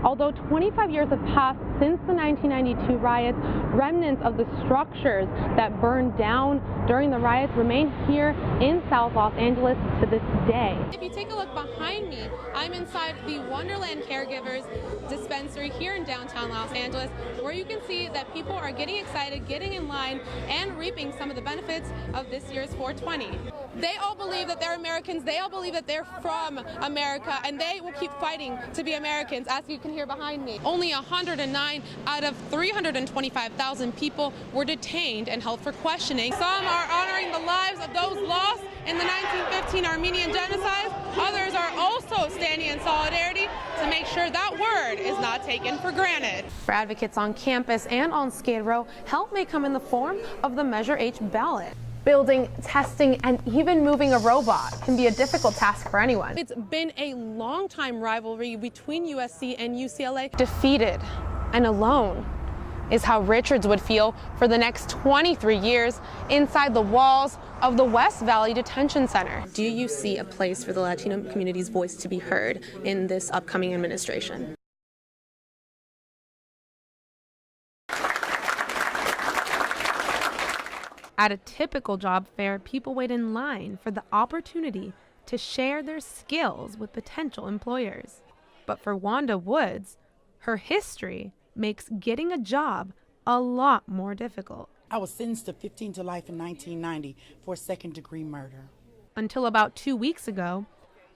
Although 25 years have passed since the 1992 riots, remnants of the structures that burned down during the riots remain here in South Los Angeles to this day. If you take a look behind me, I'm inside the Wonderland Caregivers dispensary here in downtown Los Angeles, where you can see that people are getting excited, getting in line, and reaping some of the benefits of this year's 420. They all believe that they're Americans, they all believe that they're from America, and they will keep fighting to be Americans, as you can hear behind me. Only 109 out of 325,000 people were detained and held for questioning. Some are honoring the lives of those lost in the 1915 Armenian genocide. Others are also standing in solidarity to make sure that word is not taken for granted. For advocates on campus and on Skid Row, help may come in the form of the Measure H ballot. Building, testing, and even moving a robot can be a difficult task for anyone. It's been a long-time rivalry between USC and UCLA. Defeated and alone is how Richards would feel for the next 23 years inside the walls of the West Valley Detention Center. Do you see a place for the Latino community's voice to be heard in this upcoming administration? At a typical job fair, people wait in line for the opportunity to share their skills with potential employers. But for Wanda Woods, her history makes getting a job a lot more difficult. I was sentenced to 15 to life in 1990 for second-degree murder. Until about 2 weeks ago,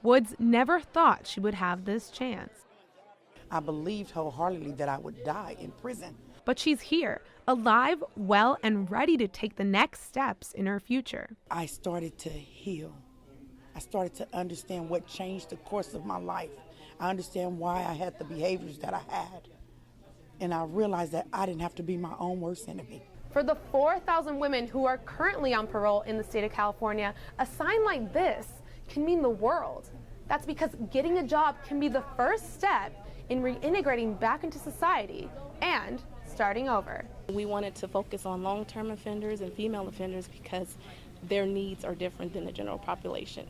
Woods never thought she would have this chance. I believed wholeheartedly that I would die in prison. But she's here, alive, well, and ready to take the next steps in her future. I started to heal. I started to understand what changed the course of my life. I understand why I had the behaviors that I had. And I realized that I didn't have to be my own worst enemy. For the 4,000 women who are currently on parole in the state of California, a sign like this can mean the world. That's because getting a job can be the first step in reintegrating back into society and starting over. We wanted to focus on long-term offenders and female offenders because their needs are different than the general population.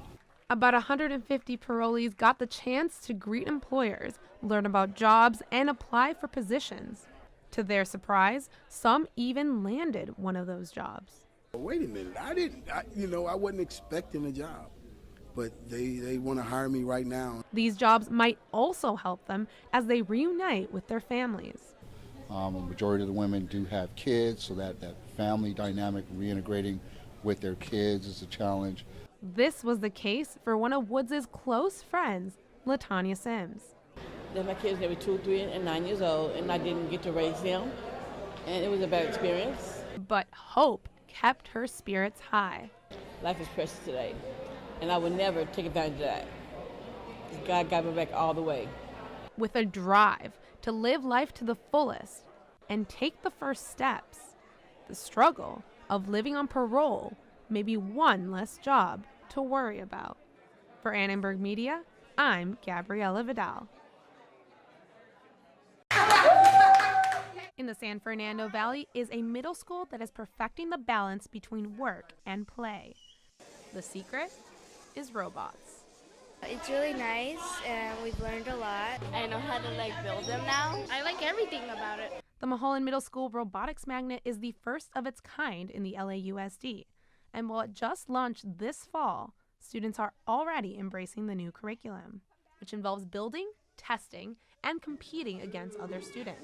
About 150 parolees got the chance to greet employers, learn about jobs, and apply for positions. To their surprise, some even landed one of those jobs. Wait a minute, I wasn't expecting a job, but they want to hire me right now. These jobs might also help them as they reunite with their families. A majority of the women do have kids, so that family dynamic, reintegrating with their kids is a challenge. This was the case for one of Woods' close friends, LaTanya Sims. Then my kids, they were 2, 3, and 9 years old, and I didn't get to raise them, and it was a bad experience. But hope kept her spirits high. Life is precious today, and I would never take advantage of that. God got me back all the way. With a drive to live life to the fullest and take the first steps, the struggle of living on parole may be one less job to worry about. For Annenberg Media, I'm Gabriela Vidal. In the San Fernando Valley is a middle school that is perfecting the balance between work and play. The secret is robots. It's really nice and we've learned a lot. I know how to build them now. I like everything about it. The Mulholland Middle School Robotics Magnet is the first of its kind in the LAUSD. And while it just launched this fall, students are already embracing the new curriculum, which involves building, testing, and competing against other students.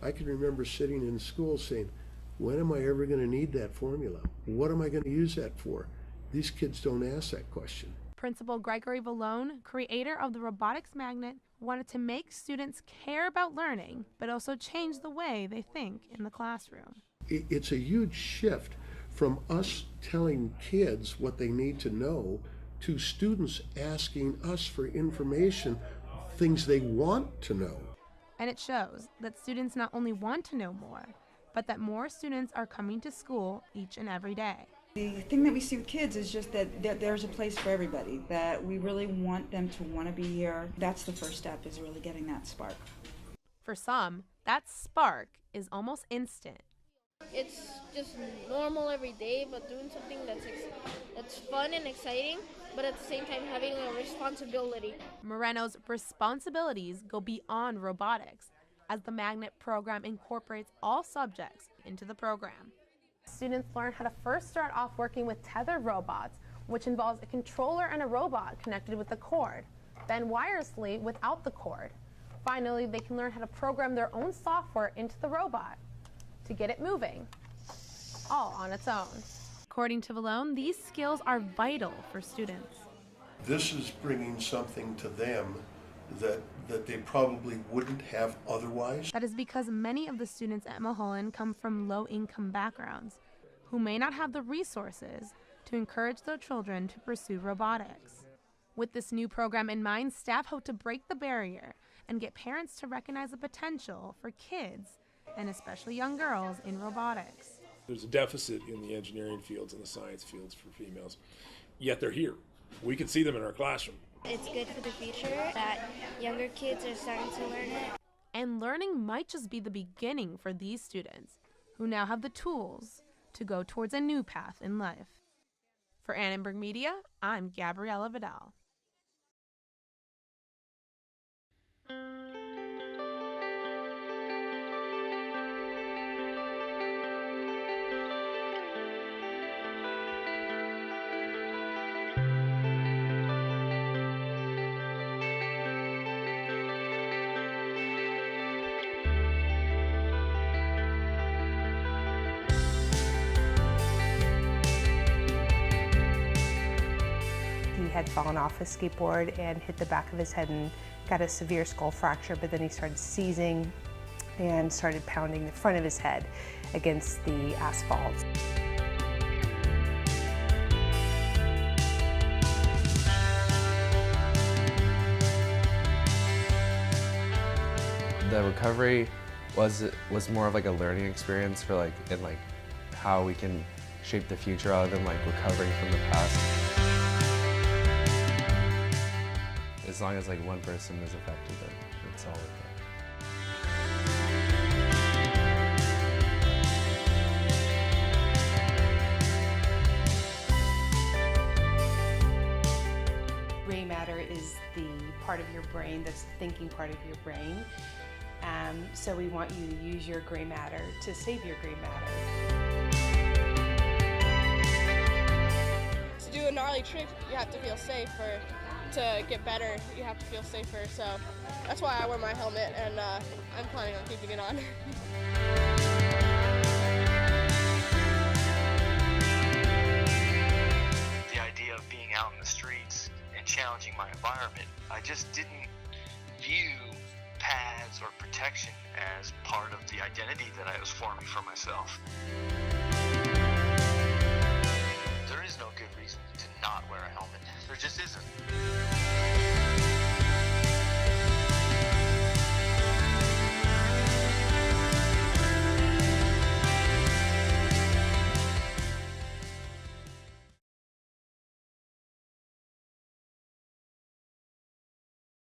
I can remember sitting in school saying, when am I ever going to need that formula? What am I going to use that for? These kids don't ask that question. Principal Gregory Vallone, creator of the Robotics Magnet, wanted to make students care about learning, but also change the way they think in the classroom. It's a huge shift from us telling kids what they need to know to students asking us for information, things they want to know. And it shows that students not only want to know more, but that more students are coming to school each and every day. The thing that we see with kids is just that there's a place for everybody, that we really want them to want to be here. That's the first step, is really getting that spark. For some, that spark is almost instant. It's just normal every day, but doing something that's fun and exciting, but at the same time having a responsibility. Moreno's responsibilities go beyond robotics, as the magnet program incorporates all subjects into the program. Students learn how to first start off working with tethered robots, which involves a controller and a robot connected with a cord, then wirelessly without the cord. Finally, they can learn how to program their own software into the robot to get it moving, all on its own. According to Vallone, these skills are vital for students. This is bringing something to them that they probably wouldn't have otherwise. That is because many of the students at Mulholland come from low-income backgrounds who may not have the resources to encourage their children to pursue robotics. With this new program in mind, staff hope to break the barrier and get parents to recognize the potential for kids, and especially young girls, in robotics. There's a deficit in the engineering fields and the science fields for females, yet they're here. We can see them in our classroom. It's good for the future that younger kids are starting to learn it. And learning might just be the beginning for these students, who now have the tools to go towards a new path in life. For Annenberg Media, I'm Gabriela Vidal. He had fallen off his skateboard and hit the back of his head and got a severe skull fracture, but then he started seizing and started pounding the front of his head against the asphalt. The recovery was more of like a learning experience for how we can shape the future rather than recovering from the past. As long as one person is affected, then it's all worth it. Gray matter is the part of your brain that's the thinking part of your brain. So we want you to use your gray matter to save your gray matter. To do a gnarly trick, you have to feel safe, or to get better, you have to feel safer. So that's why I wear my helmet, and I'm planning on keeping it on. The idea of being out in the streets and challenging my environment, I just didn't view pads or protection as part of the identity that I was forming for myself. There is no good reason to not wear a helmet. There just isn't.